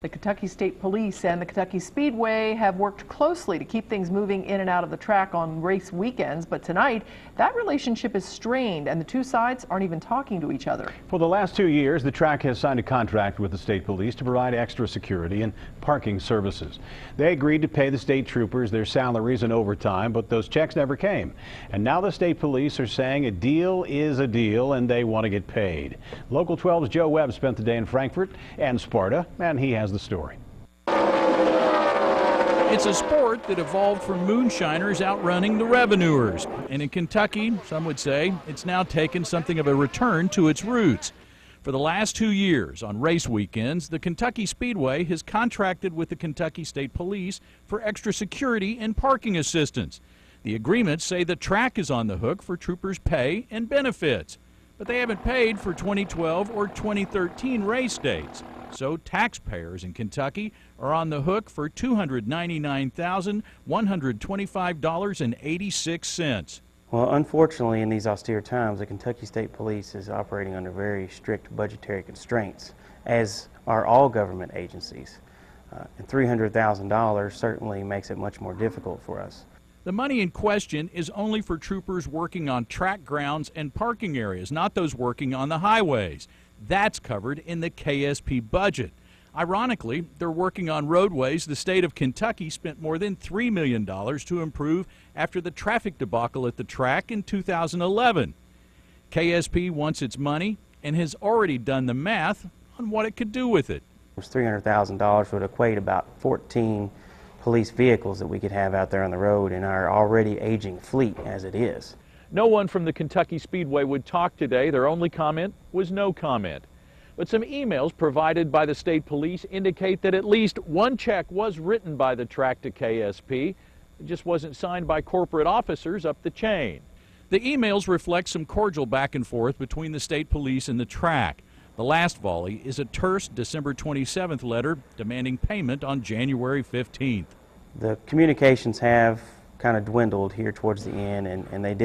The Kentucky State Police and the Kentucky Speedway have worked closely to keep things moving in and out of the track on race weekends, but tonight that relationship is strained and the two sides aren't even talking to each other. For the last 2 years, the track has signed a contract with the state police to provide extra security and parking services. They agreed to pay the state troopers their salaries and overtime, but those checks never came. And now the state police are saying a deal is a deal and they want to get paid. Local 12's Joe Webb spent the day in Frankfort and Sparta, and he has the story. It's a sport that evolved from moonshiners outrunning the revenuers. And in Kentucky, some would say, it's now taken something of a return to its roots. For the last 2 years, on race weekends, the Kentucky Speedway has contracted with the Kentucky State Police for extra security and parking assistance. The agreements say the track is on the hook for troopers' pay and benefits. But they haven't paid for 2012 or 2013 race dates. So taxpayers in Kentucky are on the hook for $299,125.86. Well, unfortunately, in these austere times, the Kentucky State Police is operating under very strict budgetary constraints, as are all government agencies. And $300,000 certainly makes it much more difficult for us. The money in question is only for troopers working on track grounds and parking areas, not those working on the highways. That's covered in the KSP budget. Ironically, they're working on roadways the state of Kentucky spent more than $3 million to improve after the traffic debacle at the track in 2011. KSP wants its money and has already done the math on what it could do with it. $300,000 would equate about 14 police vehicles that we could have out there on the road in our already aging fleet as it is. No one from the Kentucky Speedway would talk today. Their only comment was no comment. But some emails provided by the state police indicate that at least one check was written by the track to KSP. It just wasn't signed by corporate officers up the chain. The emails reflect some cordial back and forth between the state police and the track. The last volley is a terse December 27th letter demanding payment on January 15th. The communications have kind of dwindled here towards the end, and they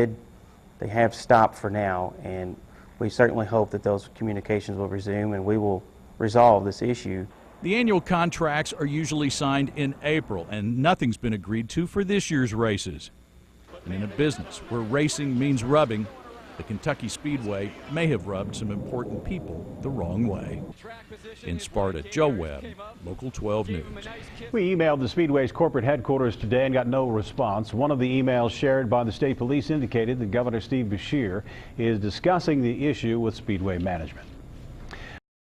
have stopped for now, and we certainly hope that those communications will resume and we will resolve this issue. The annual contracts are usually signed in April, and nothing's been agreed to for this year's races. And in a business where racing means rubbing, the Kentucky Speedway may have rubbed some important people the wrong way. In Sparta, Joe Webb, Local 12 News. We emailed the Speedway's corporate headquarters today and got no response. One of the emails shared by the state police indicated that Governor Steve Beshear is discussing the issue with Speedway management.